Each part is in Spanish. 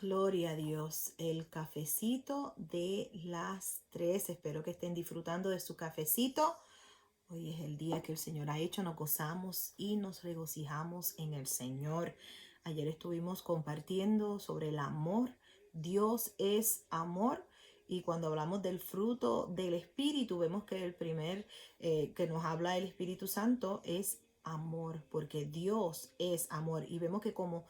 Gloria a Dios, el cafecito de las 3. Espero que estén disfrutando de su cafecito. Hoy es el día que el Señor ha hecho, nos gozamos y nos regocijamos en el Señor. Ayer estuvimos compartiendo sobre el amor. Dios es amor. Y cuando hablamos del fruto del Espíritu, vemos que el primer que nos habla el Espíritu Santo es amor, porque Dios es amor. Y vemos que como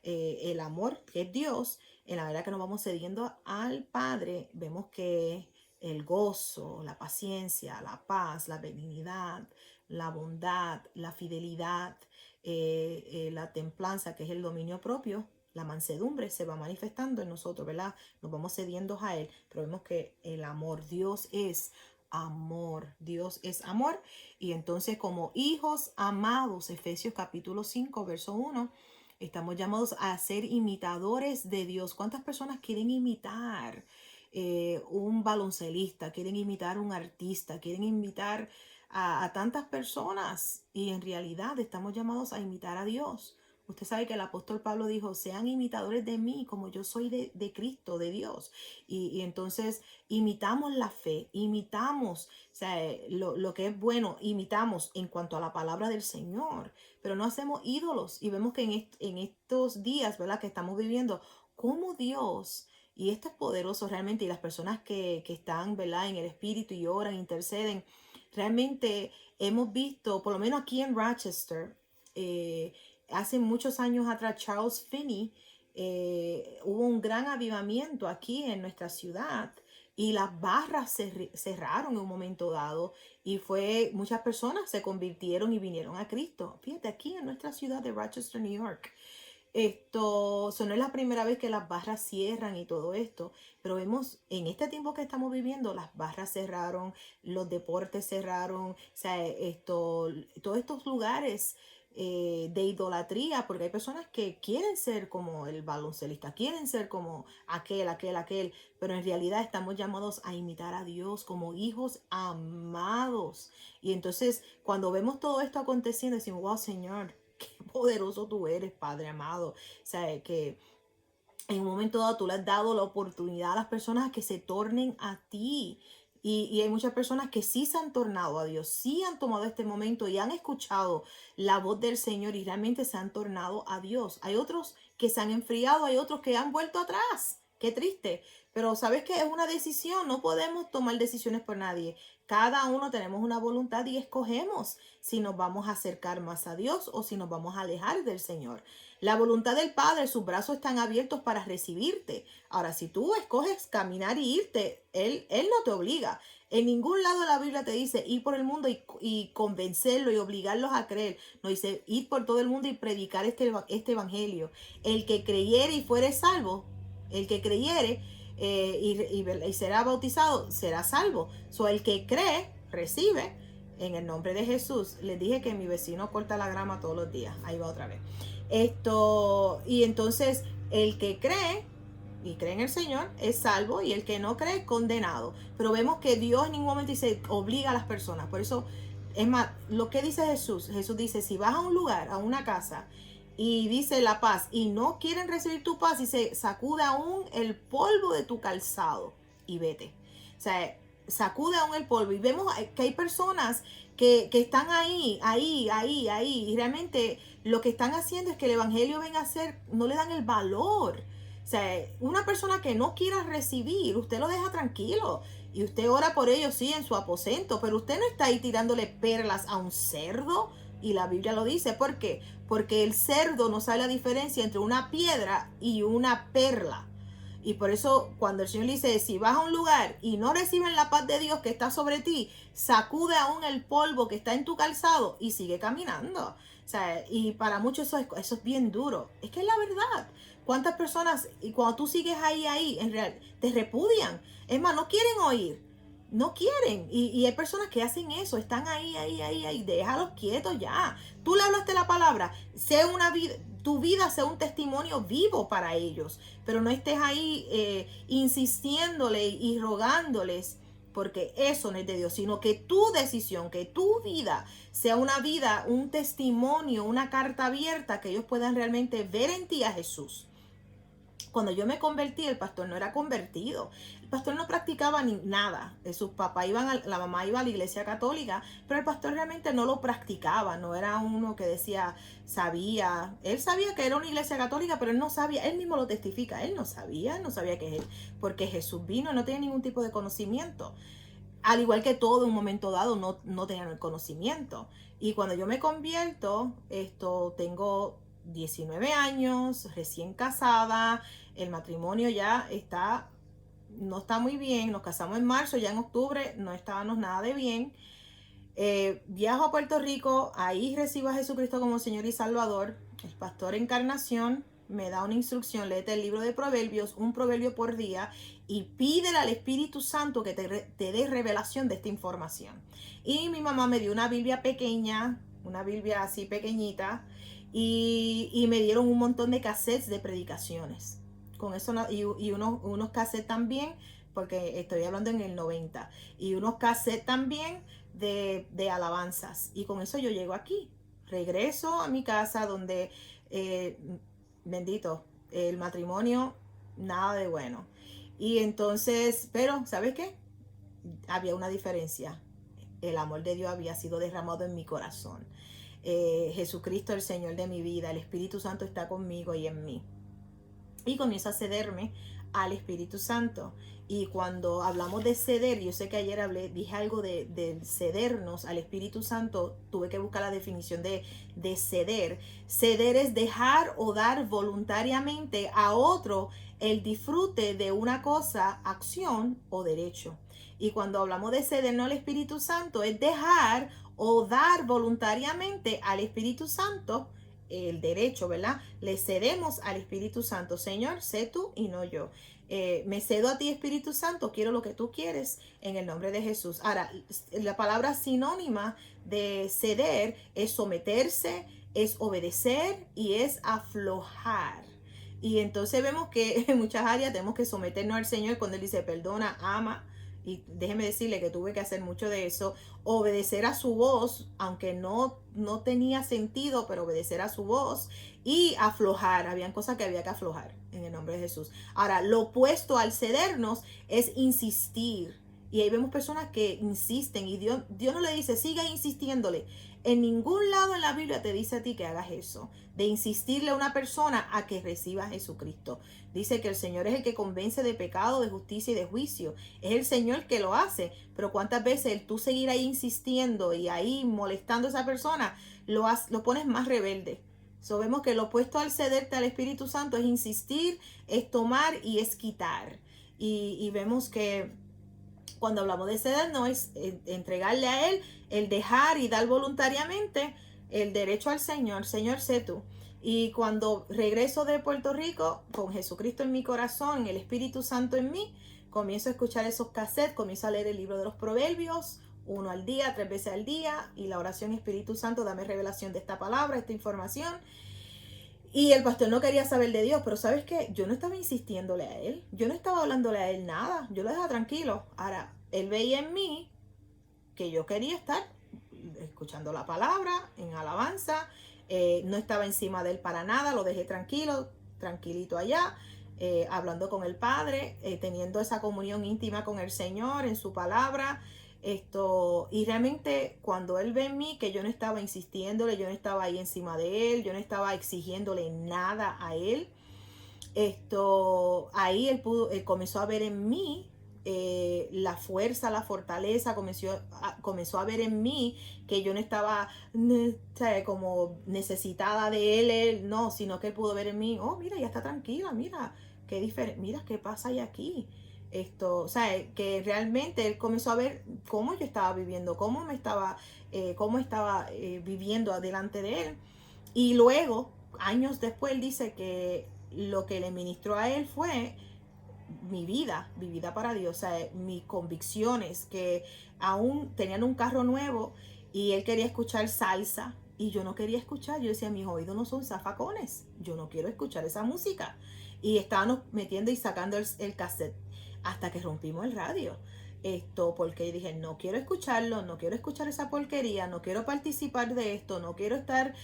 el amor, que es Dios, en la verdad que nos vamos cediendo al Padre, vemos que el gozo, la paciencia, la paz, la benignidad, la bondad, la fidelidad, la templanza, que es el dominio propio, la mansedumbre se va manifestando en nosotros, ¿verdad? Nos vamos cediendo a Él, pero vemos que el amor, Dios es amor, Dios es amor. Y entonces como hijos amados, Efesios capítulo 5 verso 1, estamos llamados a ser imitadores de Dios. ¿Cuántas personas quieren imitar un baloncelista, quieren imitar un artista, quieren imitar a tantas personas? Y en realidad estamos llamados a imitar a Dios. Usted sabe que el apóstol Pablo dijo, sean imitadores de mí como yo soy de Cristo, de Dios. Y entonces imitamos la fe, imitamos, o sea, lo que es bueno, imitamos en cuanto a la palabra del Señor, pero no hacemos ídolos. Y vemos que en estos días, ¿verdad?, que estamos viviendo, como Dios, y esto es poderoso realmente, y las personas que están, ¿verdad?, en el espíritu y oran, interceden, realmente hemos visto, por lo menos aquí en Rochester, hace muchos años atrás, Charles Finney, hubo un gran avivamiento aquí en nuestra ciudad y las barras se cerraron en un momento dado y muchas personas se convirtieron y vinieron a Cristo. Fíjate, aquí en nuestra ciudad de Rochester, New York. Eso no es la primera vez que las barras cierran y todo esto, pero vemos en este tiempo que estamos viviendo, las barras cerraron, los deportes cerraron, o sea, todos estos lugares de idolatría, porque hay personas que quieren ser como el baloncelista, quieren ser como aquel, pero en realidad estamos llamados a imitar a Dios como hijos amados. Y entonces, cuando vemos todo esto aconteciendo, decimos, wow, Señor, qué poderoso tú eres, Padre amado. O sea, que en un momento dado tú le has dado la oportunidad a las personas a que se tornen a ti. Y hay muchas personas que sí se han tornado a Dios, sí han tomado este momento y han escuchado la voz del Señor y realmente se han tornado a Dios. Hay otros que se han enfriado, hay otros que han vuelto atrás. Qué triste. Pero sabes que es una decisión, no podemos tomar decisiones por nadie. Cada uno tenemos una voluntad y escogemos si nos vamos a acercar más a Dios o si nos vamos a alejar del Señor. La voluntad del Padre, sus brazos están abiertos para recibirte. Ahora, si tú escoges caminar y irte, Él no te obliga. En ningún lado de la Biblia te dice ir por el mundo y convencerlo y obligarlos a creer. No dice ir por todo el mundo y predicar este evangelio. El que creyere y fuere salvo, el que creyere y será bautizado, será salvo. El que cree, recibe. En el nombre de Jesús. Les dije que mi vecino corta la grama todos los días. Ahí va otra vez. Y entonces el que cree y cree en el Señor es salvo y el que no cree condenado. Pero vemos que Dios en ningún momento dice obliga a las personas. Por eso, es más, lo que dice Jesús, Jesús dice, si vas a un lugar, a una casa, y dice la paz, y no quieren recibir tu paz, dice, sacude aún el polvo de tu calzado y vete. O sea, sacude aún el polvo. Y vemos que hay personas que están ahí, y realmente lo que están haciendo es que el evangelio venga a ser, no le dan el valor. O sea, una persona que no quiera recibir, usted lo deja tranquilo y usted ora por ellos, sí, en su aposento, pero usted no está ahí tirándole perlas a un cerdo. Y la Biblia lo dice, ¿por qué? Porque el cerdo no sabe la diferencia entre una piedra y una perla. Y por eso cuando el Señor dice, si vas a un lugar y no reciben la paz de Dios que está sobre ti, sacude aún el polvo que está en tu calzado y sigue caminando. O sea, y para muchos eso es bien duro. Es que es la verdad. ¿Cuántas personas, y cuando tú sigues ahí, en realidad, te repudian? Es más, no quieren oír. No quieren. Y hay personas que hacen eso. Están ahí. Déjalos quietos ya. Tú le hablaste la palabra. Sea una vida, tu vida sea un testimonio vivo para ellos. Pero no estés ahí insistiéndole y rogándoles, porque eso no es de Dios, sino que tu decisión, que tu vida sea una vida, un testimonio, una carta abierta, que ellos puedan realmente ver en ti a Jesús. Cuando yo me convertí, el pastor no era convertido. El pastor no practicaba ni nada. Sus papás la mamá iba a la iglesia católica, pero el pastor realmente no lo practicaba. No era uno que decía, sabía. Él sabía que era una iglesia católica, pero él no sabía. Él mismo lo testifica. Él no sabía que es él. Porque Jesús vino y no tenía ningún tipo de conocimiento. Al igual que todo, en un momento dado no tenían el conocimiento. Y cuando yo me convierto, tengo 19 años, recién casada, el matrimonio ya no está muy bien, nos casamos en marzo, ya en octubre no estábamos nada de bien. Viajo a Puerto Rico, ahí recibo a Jesucristo como Señor y Salvador. El pastor Encarnación me da una instrucción, léete el libro de Proverbios, un proverbio por día, y pídele al Espíritu Santo que te dé revelación de esta información. Y mi mamá me dio una Biblia pequeña, una Biblia así pequeñita, y me dieron un montón de cassettes de predicaciones. Con eso, y unos cassettes también, porque estoy hablando en el 90, y unos cassettes también de alabanzas. Y con eso yo llego aquí. Regreso a mi casa donde, bendito, el matrimonio, nada de bueno. Y entonces, pero, ¿sabes qué? Había una diferencia. El amor de Dios había sido derramado en mi corazón. Jesucristo, el Señor de mi vida, el Espíritu Santo está conmigo y en mí. Y comienzo a cederme al Espíritu Santo. Y cuando hablamos de ceder, yo sé que ayer dije algo de cedernos al Espíritu Santo, tuve que buscar la definición de ceder. Ceder es dejar o dar voluntariamente a otro el disfrute de una cosa, acción o derecho. Y cuando hablamos de cedernos al Espíritu Santo, es dejar o dar voluntariamente al Espíritu Santo el derecho, ¿verdad? Le cedemos al Espíritu Santo. Señor, sé tú y no yo. Me cedo a ti, Espíritu Santo, quiero lo que tú quieres en el nombre de Jesús. Ahora, la palabra sinónima de ceder es someterse, es obedecer y es aflojar. Y entonces vemos que en muchas áreas tenemos que someternos al Señor cuando Él dice perdona, ama. Y déjeme decirle que tuve que hacer mucho de eso, obedecer a su voz, aunque no tenía sentido, pero obedecer a su voz y aflojar. Habían cosas que había que aflojar en el nombre de Jesús. Ahora, lo opuesto al cedernos es insistir. Y ahí vemos personas que insisten y Dios no le dice, siga insistiéndole. En ningún lado en la Biblia te dice a ti que hagas eso, de insistirle a una persona a que reciba a Jesucristo. Dice que el Señor es el que convence de pecado, de justicia y de juicio. Es el Señor que lo hace. Pero cuántas veces tú seguir ahí insistiendo y ahí molestando a esa persona, lo pones más rebelde. So, vemos que lo opuesto al cederte al Espíritu Santo es insistir, es tomar y es quitar. Y vemos que cuando hablamos de ceder no es entregarle a Él, el dejar y dar voluntariamente el derecho al Señor. Señor, sé tú. Y cuando regreso de Puerto Rico, con Jesucristo en mi corazón, el Espíritu Santo en mí, comienzo a escuchar esos cassettes, comienzo a leer el libro de los Proverbios, 1 al día, 3 veces al día, y la oración Espíritu Santo, dame revelación de esta palabra, esta información. Y el pastor no quería saber de Dios, pero ¿sabes qué? Yo no estaba insistiéndole a él, yo no estaba hablándole a él nada, yo lo dejaba tranquilo. Ahora, él veía en mí que yo quería estar escuchando la palabra, en alabanza, no estaba encima de él para nada, lo dejé tranquilito allá, hablando con el Padre, teniendo esa comunión íntima con el Señor en su palabra. Y realmente cuando él ve en mí que yo no estaba insistiéndole, yo no estaba ahí encima de él, yo no estaba exigiéndole nada a él, ahí él comenzó a ver en mí la fuerza, la fortaleza, comenzó a ver en mí que yo no estaba como necesitada de él, no, sino que él pudo ver en mí, oh, mira, ya está tranquila, mira, qué diferente, mira qué pasa ahí aquí. O sea, que realmente él comenzó a ver cómo yo estaba viviendo, cómo estaba viviendo delante de él. Y luego, años después, él dice que lo que le ministró a él fue mi vida para Dios, o sea, mis convicciones, que aún tenían un carro nuevo y él quería escuchar salsa y yo no quería escuchar. Yo decía, mis oídos no son zafacones, yo no quiero escuchar esa música. Y estábamos metiendo y sacando el cassette hasta que rompimos el radio. esto, porque dije, no quiero escucharlo, no quiero escuchar esa porquería, no quiero participar de esto, no quiero estar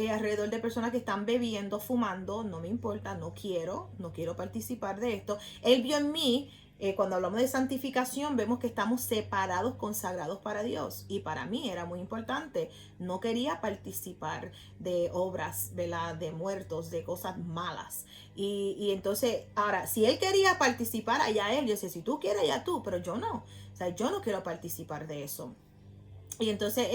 alrededor de personas que están bebiendo, fumando, no me importa, no quiero participar de esto. Él vio en mí, cuando hablamos de santificación, vemos que estamos separados, consagrados para Dios. Y para mí era muy importante. No quería participar de obras, ¿verdad? De muertos, de cosas malas. Y entonces, ahora, si él quería participar, allá él, yo decía, si tú quieres, allá tú, pero yo no. O sea, yo no quiero participar de eso. Y entonces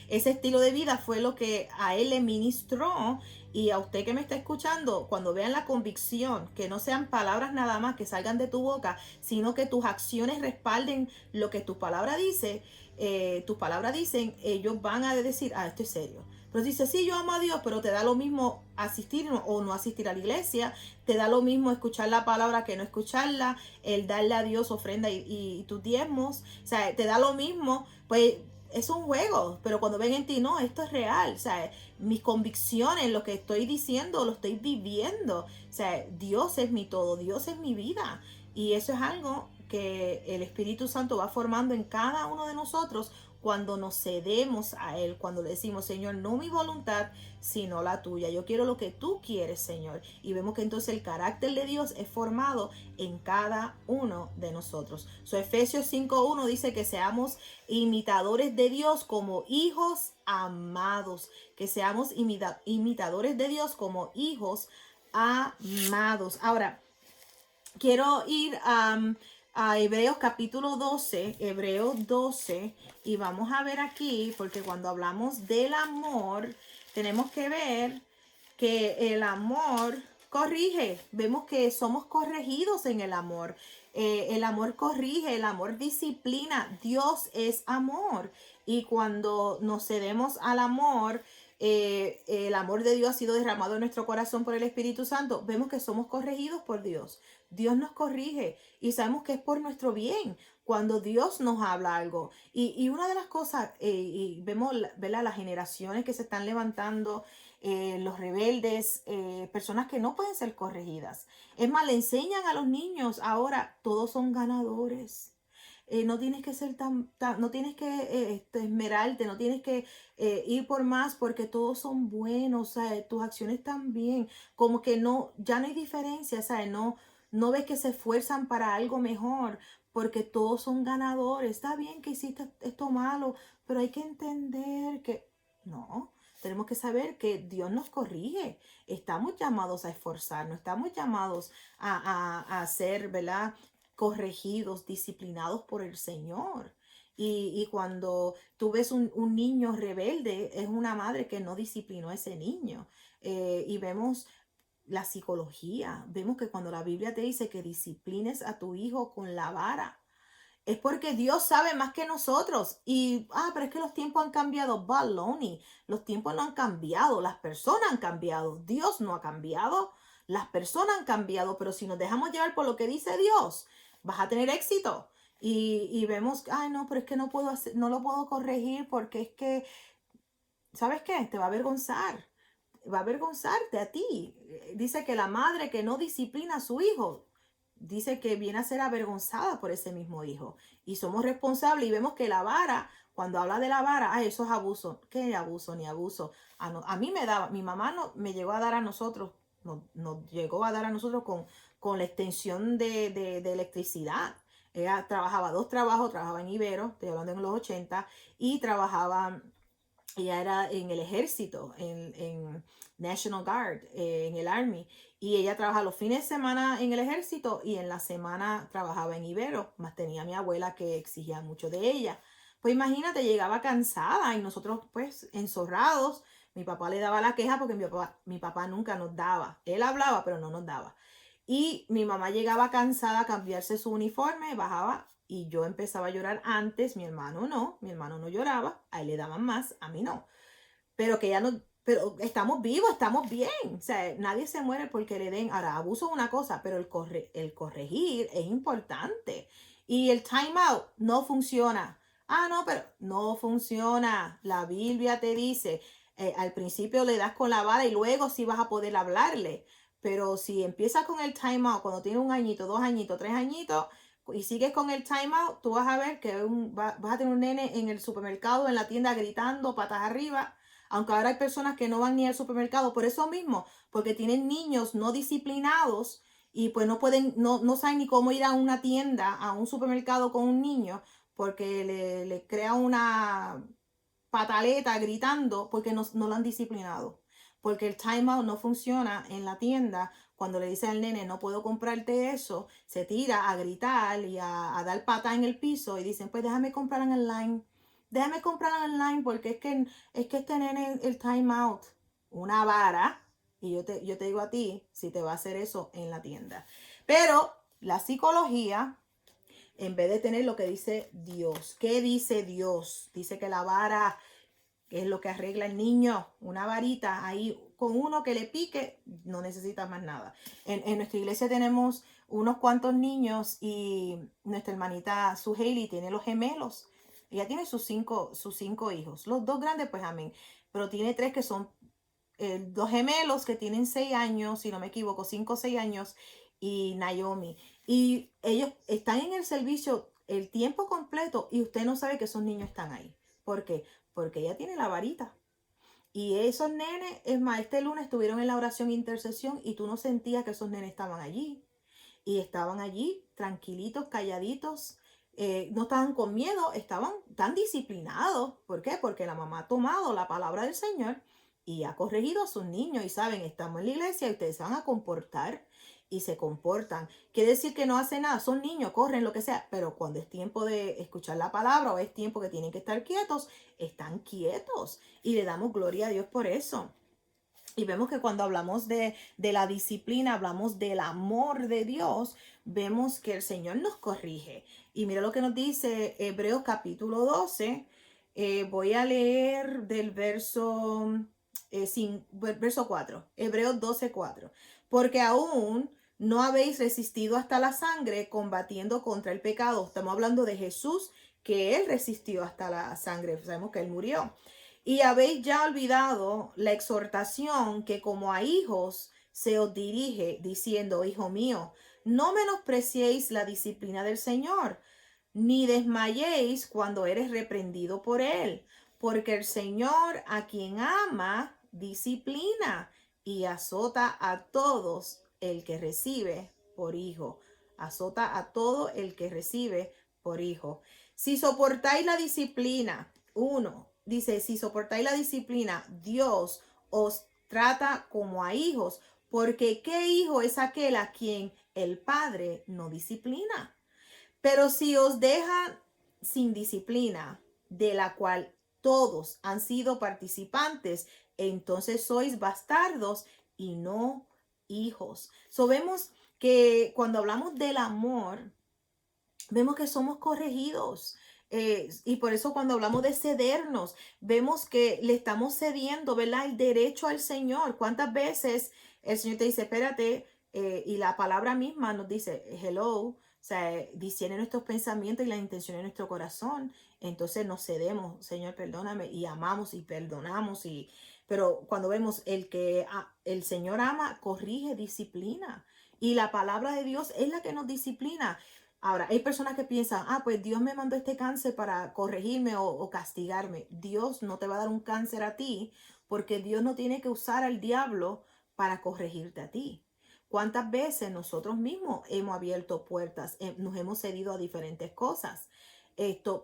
ese estilo de vida fue lo que a él le ministró. Y a usted que me está escuchando, cuando vean la convicción, que no sean palabras nada más que salgan de tu boca, sino que tus acciones respalden lo que tus palabras dicen, ellos van a decir, ah, esto es serio. Pero dice, sí, yo amo a Dios, pero te da lo mismo asistir o no asistir a la iglesia, te da lo mismo escuchar la palabra que no escucharla, el darle a Dios ofrenda y tus diezmos, o sea, te da lo mismo, pues es un juego, pero cuando ven en ti, no, esto es real, o sea, mis convicciones, lo que estoy diciendo, lo estoy viviendo, o sea, Dios es mi todo, Dios es mi vida, y eso es algo que el Espíritu Santo va formando en cada uno de nosotros cuando nos cedemos a Él, cuando le decimos, Señor, no mi voluntad, sino la tuya. Yo quiero lo que tú quieres, Señor. Y vemos que entonces el carácter de Dios es formado en cada uno de nosotros. Efesios 5:1 dice que seamos imitadores de Dios como hijos amados. Que seamos imitadores de Dios como hijos amados. Ahora, quiero ir a Hebreos capítulo 12, Hebreos 12, y vamos a ver aquí, porque cuando hablamos del amor, tenemos que ver que el amor corrige. Vemos que somos corregidos en el amor. El amor corrige, el amor disciplina. Dios es amor. Y cuando nos cedemos al amor, el amor de Dios ha sido derramado en nuestro corazón por el Espíritu Santo. Vemos que somos corregidos por Dios. Dios nos corrige y sabemos que es por nuestro bien cuando Dios nos habla algo. Y una de las cosas, y vemos, ¿verdad?, las generaciones que se están levantando, los rebeldes, personas que no pueden ser corregidas. Es más, le enseñan a los niños ahora, todos son ganadores. No tienes que ser no tienes que esmerarte, no tienes que ir por más porque todos son buenos, o sea, tus acciones están bien, como que no, ya no hay diferencia, o sea, no ves que se esfuerzan para algo mejor, porque todos son ganadores. Está bien que hiciste esto malo, pero hay que entender que no. Tenemos que saber que Dios nos corrige. Estamos llamados a esforzarnos, estamos llamados a ser, ¿verdad?, corregidos, disciplinados por el Señor. Y cuando tú ves un niño rebelde, es una madre que no disciplinó a ese niño. Y vemos la psicología, vemos que cuando la Biblia te dice que disciplines a tu hijo con la vara, es porque Dios sabe más que nosotros. Y, pero es que los tiempos han cambiado. Baloney. Los tiempos no han cambiado. Las personas han cambiado. Dios no ha cambiado. Las personas han cambiado. Pero si nos dejamos llevar por lo que dice Dios, vas a tener éxito. Y vemos, no, pero es que no puedo hacer, no lo puedo corregir porque es que, ¿sabes qué? Te va a avergonzar. Va a avergonzarte a ti. Dice que la madre que no disciplina a su hijo, dice que viene a ser avergonzada por ese mismo hijo. Y somos responsables y vemos que la vara, cuando habla de la vara, eso es abuso. ¿Qué abuso ni abuso? A mí me daba, mi mamá no, me llegó a dar a nosotros, nos llegó a dar a nosotros con la extensión de electricidad. Ella trabajaba dos trabajos, trabajaba en Ibero, estoy hablando en los 80, y trabajaba, ella era en el ejército, en National Guard, en el Army. Y ella trabajaba los fines de semana en el ejército y en la semana trabajaba en Ibero. Más tenía a mi abuela que exigía mucho de ella. Pues imagínate, llegaba cansada y nosotros pues enzorrados. Mi papá le daba la queja porque mi papá nunca nos daba. Él hablaba, pero no nos daba. Y mi mamá llegaba cansada a cambiarse su uniforme, bajaba y yo empezaba a llorar antes, mi hermano no lloraba, a él le daban más, a mí no. Pero que ya no, pero estamos vivos, estamos bien, o sea, nadie se muere porque le den, ahora abuso es una cosa, pero el corregir es importante. Y el time out no funciona. No, pero no funciona. La Biblia te dice, al principio le das con la vara y luego sí vas a poder hablarle. Pero si empiezas con el time out cuando tiene un añito, 2 añitos, 3 añitos, y sigues con el timeout, tú vas a ver que vas a tener un nene en el supermercado, en la tienda, gritando, patas arriba. Aunque ahora hay personas que no van ni al supermercado por eso mismo, porque tienen niños no disciplinados y pues no pueden, no saben ni cómo ir a una tienda, a un supermercado con un niño, porque le crea una pataleta gritando porque no lo han disciplinado. Porque el timeout no funciona en la tienda. Cuando le dice al nene, no puedo comprarte eso, se tira a gritar y a dar pata en el piso y dicen, pues déjame comprar en online. Déjame comprar online porque es que este nene, el timeout, una vara. Y yo te digo a ti, si te va a hacer eso en la tienda. Pero la psicología, en vez de tener lo que dice Dios, ¿qué dice Dios? Dice que la vara es lo que arregla el niño, una varita ahí con uno que le pique, no necesita más nada. En nuestra iglesia tenemos unos cuantos niños y nuestra hermanita su Hailey tiene los gemelos. Ella tiene sus cinco hijos. Los dos grandes, pues amén. Pero tiene tres que son dos gemelos que tienen 6 años, si no me equivoco, 5 o 6 años, y Naomi. Y ellos están en el servicio el tiempo completo y usted no sabe que esos niños están ahí. ¿Por qué? Porque ella tiene la varita. Y esos nenes, es más, este lunes estuvieron en la oración e intercesión y tú no sentías que esos nenes estaban allí. Y estaban allí tranquilitos, calladitos, no estaban con miedo, estaban tan disciplinados. ¿Por qué? Porque la mamá ha tomado la palabra del Señor y ha corregido a sus niños y saben, estamos en la iglesia y ustedes se van a comportar y se comportan. Quiere decir que no hacen nada, son niños, corren, lo que sea, pero cuando es tiempo de escuchar la palabra o es tiempo que tienen que estar quietos, están quietos y le damos gloria a Dios por eso. Y vemos que cuando hablamos de la disciplina, hablamos del amor de Dios, vemos que el Señor nos corrige. Y mira lo que nos dice Hebreos capítulo 12. Voy a leer del verso 4. Hebreos 12:4. Porque aún no habéis resistido hasta la sangre combatiendo contra el pecado. Estamos hablando de Jesús, que Él resistió hasta la sangre. Sabemos que Él murió. Y habéis ya olvidado la exhortación que como a hijos se os dirige, diciendo, hijo mío, no menospreciéis la disciplina del Señor, ni desmayéis cuando eres reprendido por él, porque el Señor a quien ama, disciplina y azota a todos el que recibe por hijo. Azota a todo el que recibe por hijo. Si soportáis la disciplina, dice, si soportáis la disciplina, Dios os trata como a hijos, porque ¿qué hijo es aquel a quien el Padre no disciplina? Pero si os dejan sin disciplina, de la cual todos han sido participantes, entonces sois bastardos y no hijos. Vemos que cuando hablamos del amor, vemos que somos corregidos. Y por eso cuando hablamos de cedernos, vemos que le estamos cediendo, ¿verdad? El derecho al Señor. ¿Cuántas veces el Señor te dice, espérate, y la palabra misma nos dice, hello, o sea, discierne nuestros pensamientos y la intención de nuestro corazón. Entonces nos cedemos, Señor, perdóname, y amamos y perdonamos. Pero cuando vemos el Señor ama, corrige, disciplina. Y la palabra de Dios es la que nos disciplina. Ahora, hay personas que piensan, pues Dios me mandó este cáncer para corregirme o castigarme. Dios no te va a dar un cáncer a ti porque Dios no tiene que usar al diablo para corregirte a ti. ¿Cuántas veces nosotros mismos hemos abierto puertas, nos hemos cedido a diferentes cosas?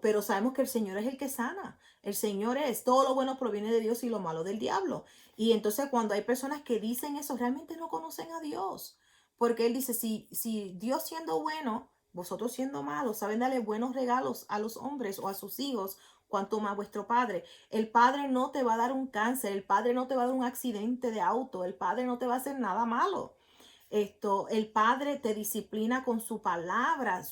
Pero sabemos que el Señor es el que sana. El Señor todo lo bueno proviene de Dios y lo malo del diablo. Y entonces cuando hay personas que dicen eso, realmente no conocen a Dios. Porque Él dice, si Dios siendo bueno, vosotros siendo malos, saben darle buenos regalos a los hombres o a sus hijos, cuanto más vuestro Padre. El Padre no te va a dar un cáncer, el Padre no te va a dar un accidente de auto, el Padre no te va a hacer nada malo. El Padre te disciplina con su palabra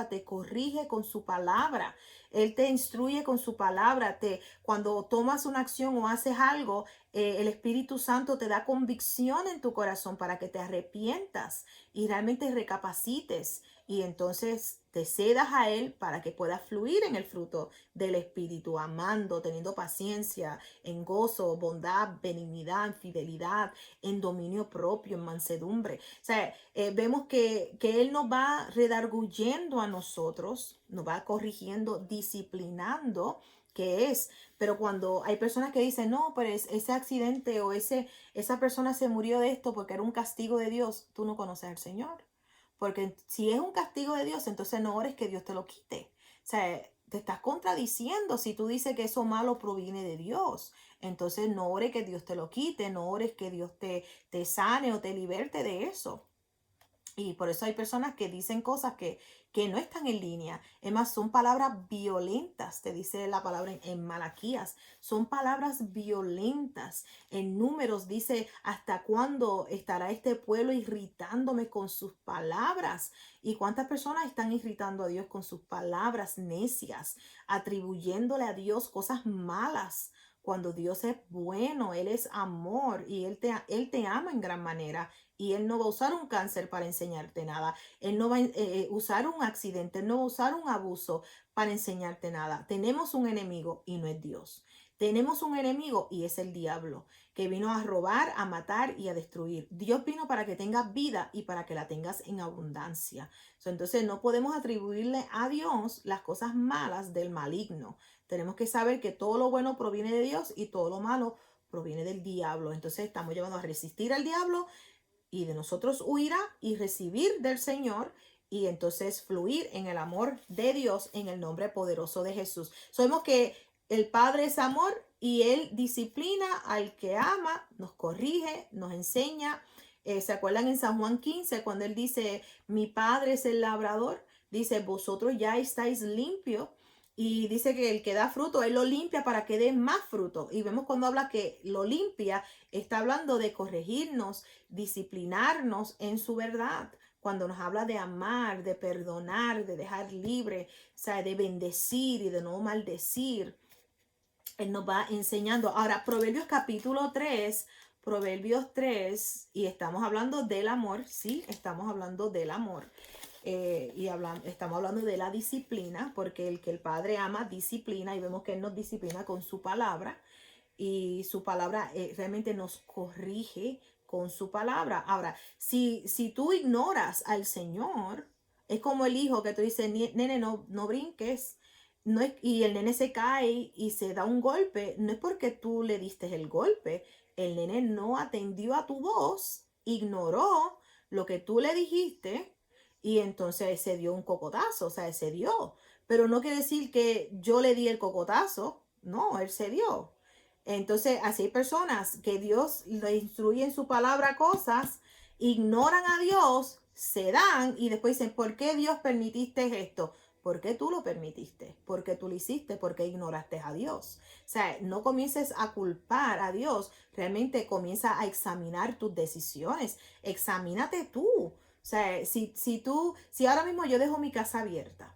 te corrige con su palabra. Él te instruye con su palabra. Cuando tomas una acción o haces algo, el Espíritu Santo te da convicción en tu corazón para que te arrepientas y realmente recapacites. Y entonces te cedas a Él para que puedas fluir en el fruto del Espíritu, amando, teniendo paciencia, en gozo, bondad, benignidad, fidelidad, en dominio propio, en mansedumbre. O sea, vemos que Él nos va redarguyendo a nosotros, nos va corrigiendo, disciplinando, que es. Pero cuando hay personas que dicen, no, pero ese accidente o esa persona se murió de esto porque era un castigo de Dios, tú no conoces al Señor. Porque si es un castigo de Dios, entonces no ores que Dios te lo quite. O sea, te estás contradiciendo si tú dices que eso malo proviene de Dios. Entonces no ores que Dios te lo quite, no ores que Dios te sane o te liberte de eso. Y por eso hay personas que dicen cosas que no están en línea. Es más, son palabras violentas, te dice la palabra en Malaquías. Son palabras violentas. En Números dice, ¿hasta cuándo estará este pueblo irritándome con sus palabras? ¿Y cuántas personas están irritando a Dios con sus palabras necias, atribuyéndole a Dios cosas malas? Cuando Dios es bueno, Él es amor y Él te ama en gran manera. Y Él no va a usar un cáncer para enseñarte nada. Él no va a usar un accidente. Él no va a usar un abuso para enseñarte nada. Tenemos un enemigo y no es Dios. Tenemos un enemigo y es el diablo, que vino a robar, a matar y a destruir. Dios vino para que tengas vida y para que la tengas en abundancia. Entonces no podemos atribuirle a Dios las cosas malas del maligno. Tenemos que saber que todo lo bueno proviene de Dios y todo lo malo proviene del diablo. Entonces estamos llevando a resistir al diablo y de nosotros huirá y recibir del Señor y entonces fluir en el amor de Dios en el nombre poderoso de Jesús. Sabemos que el Padre es amor y Él disciplina al que ama, nos corrige, nos enseña. ¿Se acuerdan en San Juan 15 cuando Él dice, mi Padre es el labrador? Dice, vosotros ya estáis limpios. Y dice que el que da fruto, Él lo limpia para que dé más fruto. Y vemos cuando habla que lo limpia, está hablando de corregirnos, disciplinarnos en su verdad. Cuando nos habla de amar, de perdonar, de dejar libre, o sea, de bendecir y de no maldecir, Él nos va enseñando. Ahora, Proverbios 3, y estamos hablando del amor, sí, estamos hablando del amor. Estamos hablando de la disciplina, porque el que el Padre ama disciplina, y vemos que Él nos disciplina con su palabra y su palabra realmente nos corrige con su palabra. Ahora, si tú ignoras al Señor, es como el hijo que tú dices, nene, no brinques. No es, y el nene se cae y se da un golpe, no es porque tú le diste el golpe, el nene no atendió a tu voz, ignoró lo que tú le dijiste y entonces se dio un cocotazo, o sea, se dio. Pero no quiere decir que yo le di el cocotazo, no, él se dio. Entonces, así hay personas que Dios le instruye en su palabra cosas, ignoran a Dios, se dan y después dicen, ¿por qué Dios permitiste esto? ¿Por qué tú lo permitiste? ¿Por qué tú lo hiciste? ¿Por qué ignoraste a Dios? O sea, no comiences a culpar a Dios, realmente comienza a examinar tus decisiones, examínate tú. O sea, si ahora mismo yo dejo mi casa abierta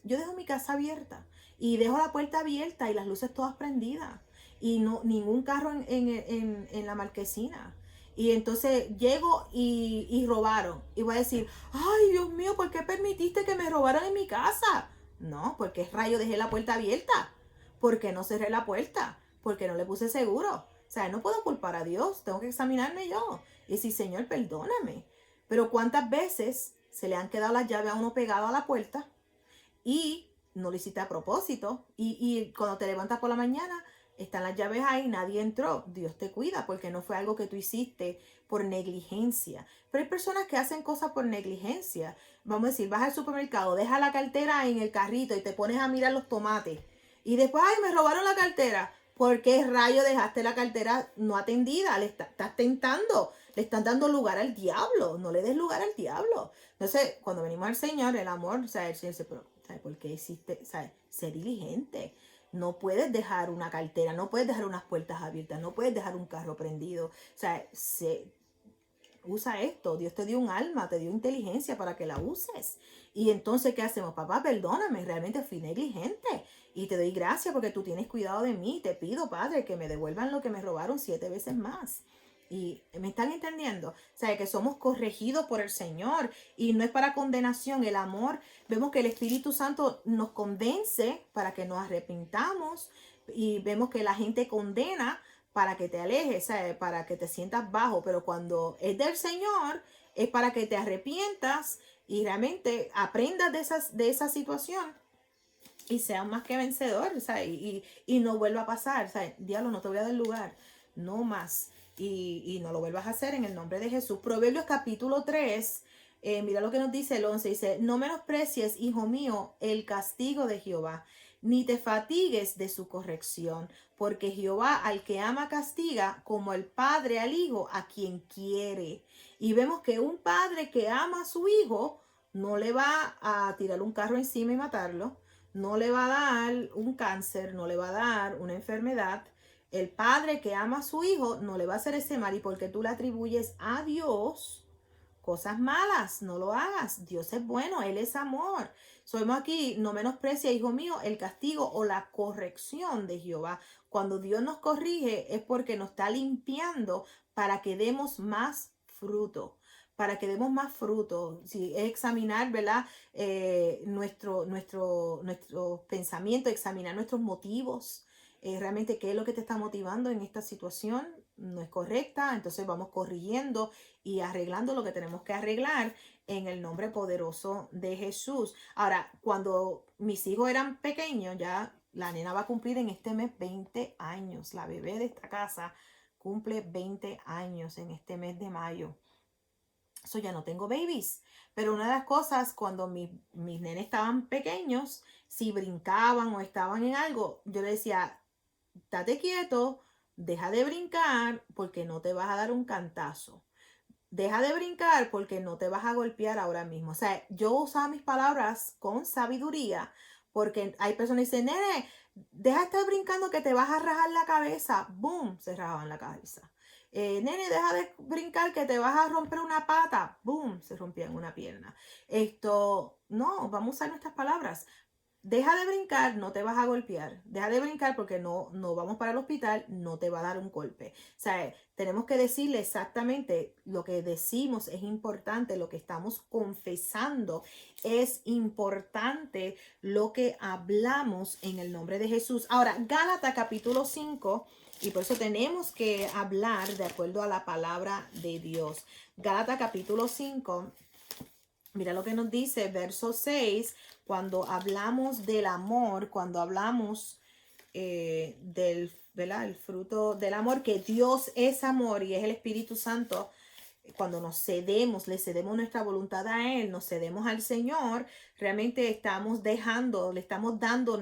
y dejo la puerta abierta y las luces todas prendidas y no ningún carro en la marquesina. Y entonces llego y robaron. Y voy a decir, ay Dios mío, ¿por qué permitiste que me robaran en mi casa? No, porque rayo dejé la puerta abierta. ¿Porque no cerré la puerta? Porque no le puse seguro. O sea, no puedo culpar a Dios, tengo que examinarme yo. Y decir, Señor, perdóname. Pero ¿cuántas veces se le han quedado las llaves a uno pegado a la puerta y no lo hiciste a propósito? Y cuando te levantas por la mañana, están las llaves ahí, nadie entró. Dios te cuida porque no fue algo que tú hiciste por negligencia. Pero hay personas que hacen cosas por negligencia. Vamos a decir, vas al supermercado, deja la cartera en el carrito y te pones a mirar los tomates. Y después, ay, me robaron la cartera. ¿Por qué rayo dejaste la cartera no atendida? Estás tentando, le están dando lugar al diablo. No le des lugar al diablo. Entonces, cuando venimos al Señor, el amor, o sea, el Señor dice, pero, ¿sabes por qué hiciste? ¿Sabes? Sé diligente. No puedes dejar una cartera, no puedes dejar unas puertas abiertas, no puedes dejar un carro prendido. O sea, usa esto. Dios te dio un alma, te dio inteligencia para que la uses. Y entonces, ¿qué hacemos? Papá, perdóname, realmente fui negligente. Y te doy gracias porque tú tienes cuidado de mí. Te pido, Padre, que me devuelvan lo que me robaron 7 veces más. Y me están entendiendo. O sea, que somos corregidos por el Señor. Y no es para condenación. El amor, vemos que el Espíritu Santo nos convence para que nos arrepintamos. Y vemos que la gente condena para que te alejes, ¿sabes? Para que te sientas bajo. Pero cuando es del Señor, es para que te arrepientas y realmente aprendas de esa situación y seas más que vencedor, ¿sabes? Y no vuelva a pasar, ¿sabes? Diablo, no te voy a dar lugar, no más. Y no lo vuelvas a hacer en el nombre de Jesús. Proverbios capítulo 3, mira lo que nos dice el 11, dice, no menosprecies, hijo mío, el castigo de Jehová, ni te fatigues de su corrección, porque Jehová al que ama castiga, como el padre al hijo, a quien quiere. Y vemos que un padre que ama a su hijo, no le va a tirar un carro encima y matarlo, no le va a dar un cáncer, no le va a dar una enfermedad. El padre que ama a su hijo no le va a hacer ese mal, y porque tú le atribuyes a Dios cosas malas, no lo hagas. Dios es bueno, Él es amor. Somos aquí, no menosprecia, hijo mío, el castigo o la corrección de Jehová. Cuando Dios nos corrige es porque nos está limpiando para que demos más fruto. Para que demos más fruto. Si es examinar, ¿verdad? Nuestro pensamiento, examinar nuestros motivos. Realmente qué es lo que te está motivando en esta situación no es correcta, entonces vamos corrigiendo y arreglando lo que tenemos que arreglar en el nombre poderoso de Jesús. Ahora, cuando mis hijos eran pequeños, ya la nena va a cumplir en este mes 20 años, la bebé de esta casa cumple 20 años en este mes de mayo. Eso ya no tengo babies. Pero una de las cosas, cuando mis nenes estaban pequeños, si brincaban o estaban en algo, yo le decía, estate quieto, deja de brincar porque no te vas a dar un cantazo. Deja de brincar porque no te vas a golpear ahora mismo. O sea, yo usaba mis palabras con sabiduría porque hay personas que dicen, nene, deja de estar brincando que te vas a rajar la cabeza. ¡Boom! Se rajaban la cabeza. Nene, deja de brincar que te vas a romper una pata. ¡Boom! Se rompían una pierna. No, vamos a usar nuestras palabras. Deja de brincar, no te vas a golpear. Deja de brincar porque no vamos para el hospital, no te va a dar un golpe. O sea, tenemos que decirle exactamente lo que decimos es importante, lo que estamos confesando es importante, lo que hablamos en el nombre de Jesús. Ahora, Gálatas capítulo 5, y por eso tenemos que hablar de acuerdo a la palabra de Dios. Gálatas capítulo 5. Mira lo que nos dice, verso 6, cuando hablamos del amor, cuando hablamos ¿verdad? El fruto del amor, que Dios es amor y es el Espíritu Santo. Cuando nos cedemos, le cedemos nuestra voluntad a Él, nos cedemos al Señor, realmente estamos dejando, le estamos dando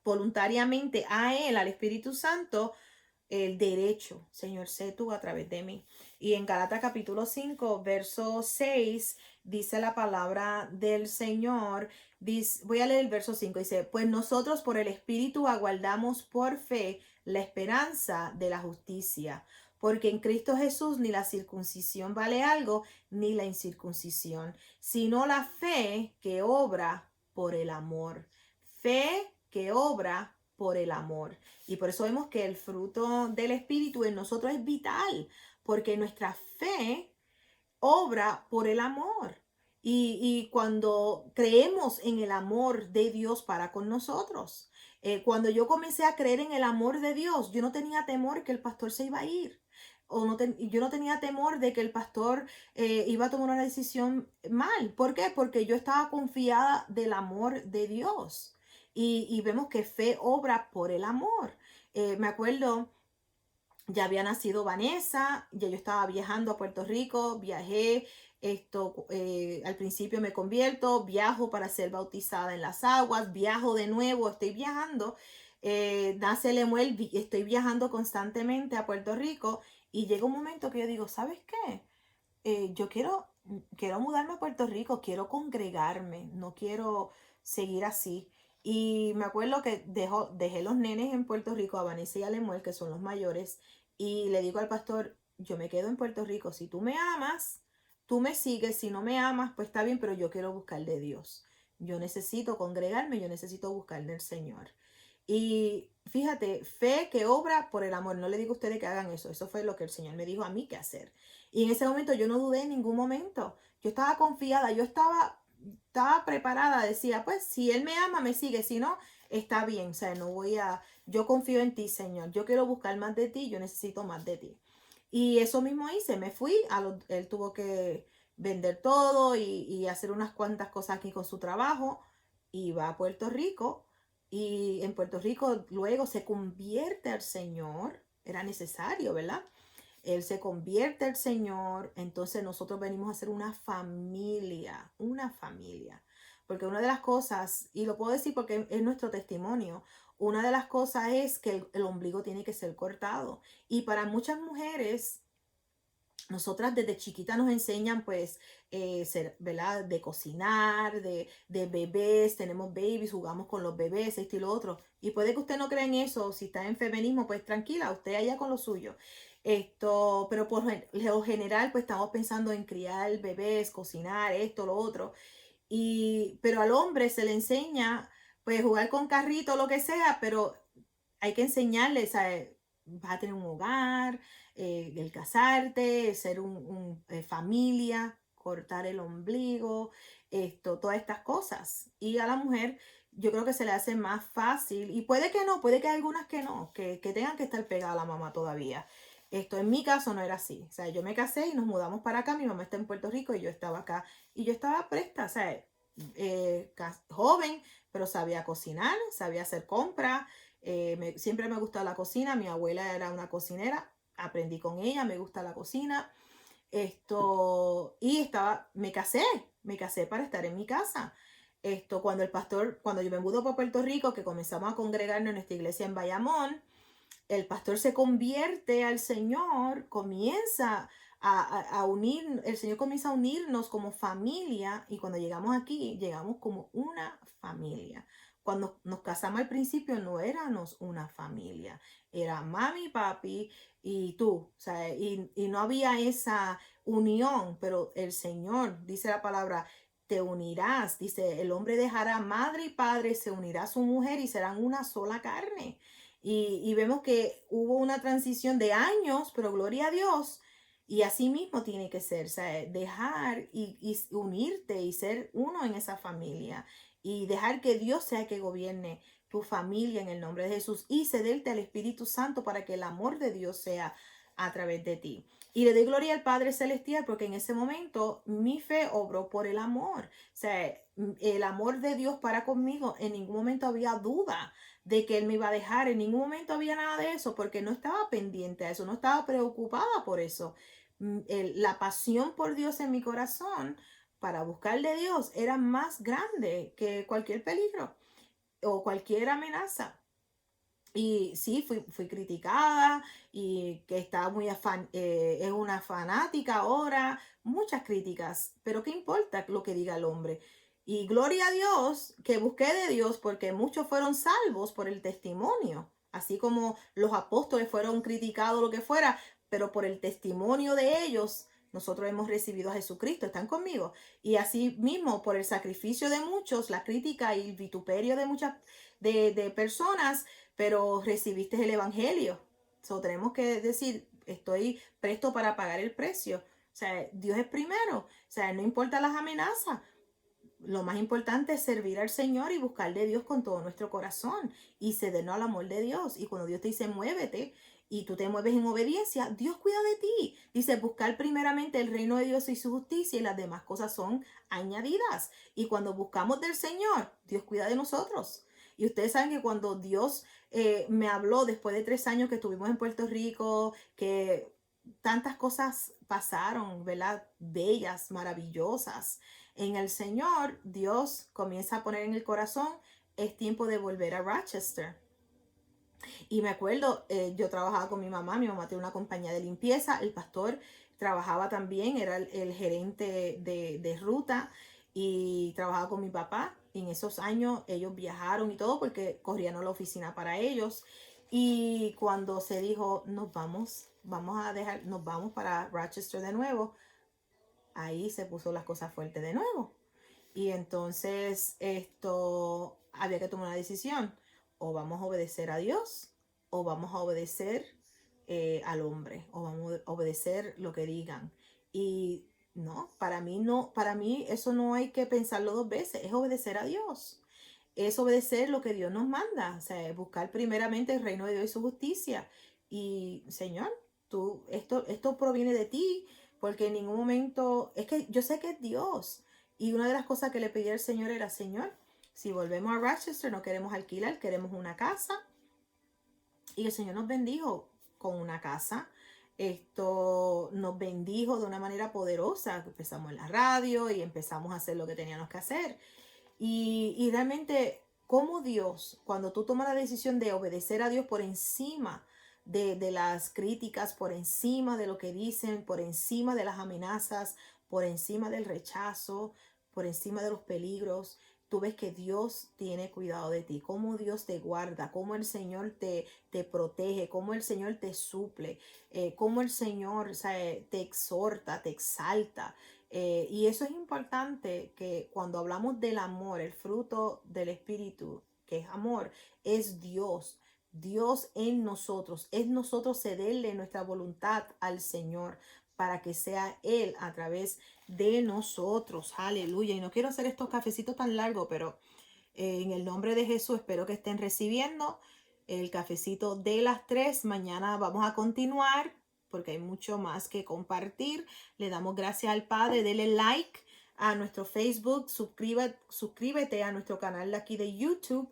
voluntariamente a Él, al Espíritu Santo, el derecho, Señor, sé tú a través de mí. Y en Gálatas capítulo 5, verso 6, dice la palabra del Señor, voy a leer el verso 5, dice, pues nosotros por el Espíritu aguardamos por fe la esperanza de la justicia, porque en Cristo Jesús ni la circuncisión vale algo, ni la incircuncisión, sino la fe que obra por el amor. Fe que obra por el amor. Y por eso vemos que el fruto del Espíritu en nosotros es vital, porque nuestra fe obra por el amor. Y cuando creemos en el amor de Dios para con nosotros, cuando yo comencé a creer en el amor de Dios, yo no tenía temor que el pastor se iba a ir. Yo no tenía temor de que el pastor iba a tomar una decisión mal. ¿Por qué? Porque yo estaba confiada del amor de Dios. Y vemos que fe obra por el amor. Me acuerdo, ya había nacido Vanessa, ya yo estaba viajando a Puerto Rico, viajé, al principio me convierto, viajo para ser bautizada en las aguas, viajo de nuevo, estoy viajando, nace Lemuel, estoy viajando constantemente a Puerto Rico y llega un momento que yo digo, ¿sabes qué? Yo quiero mudarme a Puerto Rico, quiero congregarme, no quiero seguir así. Y me acuerdo que dejé los nenes en Puerto Rico, a Vanessa y a Lemuel, que son los mayores, y le digo al pastor, yo me quedo en Puerto Rico, si tú me amas, tú me sigues, si no me amas, pues está bien, pero yo quiero buscar de Dios. Yo necesito congregarme, yo necesito buscar del Señor. Y fíjate, fe que obra por el amor. No le digo a ustedes que hagan eso. Eso fue lo que el Señor me dijo a mí que hacer. Y en ese momento yo no dudé en ningún momento. Yo estaba confiada, estaba preparada. Decía, pues si Él me ama, me sigue. Si no, está bien. O sea, no voy a... Yo confío en ti, Señor. Yo quiero buscar más de ti. Yo necesito más de ti. Y eso mismo hice. Me fui. Él tuvo que vender todo y hacer unas cuantas cosas aquí con su trabajo. Y va a Puerto Rico y en Puerto Rico luego se convierte al Señor, era necesario, ¿verdad? Él se convierte al Señor, entonces nosotros venimos a ser una familia. Porque una de las cosas, y lo puedo decir porque es nuestro testimonio, una de las cosas es que el ombligo tiene que ser cortado. Y para muchas mujeres nosotras desde chiquita nos enseñan pues ¿verdad? De cocinar, de bebés, tenemos babies, jugamos con los bebés, esto y lo otro. Y puede que usted no crea en eso, si está en feminismo, pues tranquila, usted allá con lo suyo. Pero por lo general pues estamos pensando en criar bebés, cocinar, esto, lo otro. Pero al hombre se le enseña pues jugar con carrito, lo que sea, pero hay que enseñarles a vas a tener un hogar, el casarte, ser familia, cortar el ombligo, todas estas cosas. Y a la mujer yo creo que se le hace más fácil, y puede que no, puede que hay algunas que no, que tengan que estar pegada a la mamá todavía. Esto en mi caso no era así. O sea, yo me casé y nos mudamos para acá, mi mamá está en Puerto Rico y yo estaba acá. Y yo estaba presta, o sea, joven, pero sabía cocinar, sabía hacer compras, siempre me gustó la cocina, mi abuela era una cocinera, aprendí con ella, me gusta la cocina, me casé para estar en mi casa. Cuando yo me mudé para Puerto Rico, que comenzamos a congregarnos en nuestra iglesia en Bayamón, el pastor se convierte al Señor, comienza el Señor comienza a unirnos como familia, y cuando llegamos aquí, llegamos como una familia. Cuando nos casamos al principio no éramos una familia, era mami, papi y tú, o sea, y no había esa unión, pero el Señor, dice la palabra, te unirás, dice, el hombre dejará madre y padre, se unirá a su mujer y serán una sola carne. Y vemos que hubo una transición de años, pero gloria a Dios. Y así mismo tiene que ser, o sea, dejar y unirte y ser uno en esa familia. Y dejar que Dios sea que gobierne tu familia en el nombre de Jesús. Y cederte al Espíritu Santo para que el amor de Dios sea a través de ti. Y le doy gloria al Padre Celestial porque en ese momento mi fe obró por el amor. O sea, el amor de Dios para conmigo, en ningún momento había duda de que Él me iba a dejar, en ningún momento había nada de eso porque no estaba pendiente a eso, no estaba preocupada por eso. La pasión por Dios en mi corazón para buscar de Dios era más grande que cualquier peligro o cualquier amenaza. Y sí, fui criticada y que estaba es una fanática ahora, muchas críticas, pero ¿qué importa lo que diga el hombre? Y gloria a Dios que busqué de Dios porque muchos fueron salvos por el testimonio, así como los apóstoles fueron criticados, lo que fuera, pero por el testimonio de ellos. Nosotros hemos recibido a Jesucristo, ¿están conmigo? Y así mismo, por el sacrificio de muchos, la crítica y el vituperio de muchas de personas, pero recibiste el evangelio. So, tenemos que decir, estoy presto para pagar el precio. O sea, Dios es primero. O sea, no importa las amenazas. Lo más importante es servir al Señor y buscar de Dios con todo nuestro corazón y cedernos al amor de Dios. Y cuando Dios te dice muévete y tú te mueves en obediencia, Dios cuida de ti. Dice buscar primeramente el reino de Dios y su justicia y las demás cosas son añadidas. Y cuando buscamos del Señor, Dios cuida de nosotros. Y ustedes saben que cuando Dios me habló después de 3 años que estuvimos en Puerto Rico, que tantas cosas pasaron, ¿verdad? Bellas, maravillosas en el Señor, Dios comienza a poner en el corazón, es tiempo de volver a Rochester. Y me acuerdo, yo trabajaba con mi mamá tiene una compañía de limpieza, el pastor trabajaba también, era el gerente de ruta y trabajaba con mi papá. Y en esos años ellos viajaron y todo porque corrían a la oficina para ellos. Y cuando se dijo, nos vamos para Rochester de nuevo, ahí se puso las cosas fuertes de nuevo. Y entonces esto había que tomar una decisión. O vamos a obedecer a Dios o vamos a obedecer al hombre o vamos a obedecer lo que digan. Y no, para mí eso no hay que pensarlo dos veces, es obedecer a Dios. Es obedecer lo que Dios nos manda, o sea, buscar primeramente el reino de Dios y su justicia. Y Señor, esto proviene de ti, porque en ningún momento, es que yo sé que es Dios. Y una de las cosas que le pedí al Señor era, Señor, si volvemos a Rochester, no queremos alquilar, queremos una casa. Y el Señor nos bendijo con una casa. Esto nos bendijo de una manera poderosa. Empezamos en la radio y empezamos a hacer lo que teníamos que hacer. Y realmente, como Dios, cuando tú tomas la decisión de obedecer a Dios por encima de las críticas, por encima de lo que dicen, por encima de las amenazas, por encima del rechazo, por encima de los peligros, tú ves que Dios tiene cuidado de ti, cómo Dios te guarda, cómo el Señor te protege, cómo el Señor te suple, cómo el Señor, o sea, te exhorta, te exalta. Y eso es importante, que cuando hablamos del amor, el fruto del Espíritu, que es amor, es Dios. Dios en nosotros, es nosotros cederle nuestra voluntad al Señor para que sea Él a través de nosotros. Aleluya. Y no quiero hacer estos cafecitos tan largos, pero en el nombre de Jesús espero que estén recibiendo el cafecito de las 3. Mañana vamos a continuar porque hay mucho más que compartir. Le damos gracias al Padre. Dele like a nuestro Facebook. Suscríbete a nuestro canal de aquí de YouTube.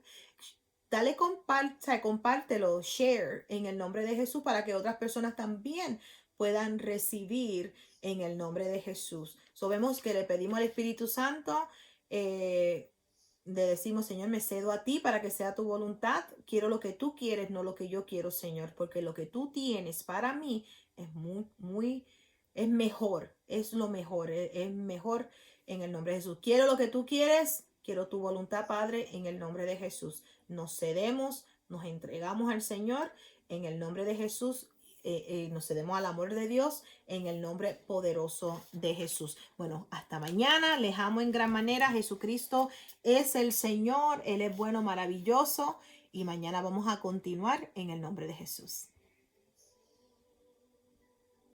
Dale compártelo, share en el nombre de Jesús para que otras personas también puedan recibir en el nombre de Jesús. Vemos que le pedimos al Espíritu Santo, le decimos, Señor, me cedo a ti para que sea tu voluntad. Quiero lo que tú quieres, no lo que yo quiero, Señor, porque lo que tú tienes para mí es es mejor, es lo mejor, es mejor en el nombre de Jesús. Quiero lo que tú quieres, quiero tu voluntad, Padre, en el nombre de Jesús. Nos cedemos, nos entregamos al Señor en el nombre de Jesús. Nos cedemos al amor de Dios en el nombre poderoso de Jesús. Bueno, hasta mañana. Les amo en gran manera. Jesucristo es el Señor. Él es bueno, maravilloso. Y mañana vamos a continuar en el nombre de Jesús.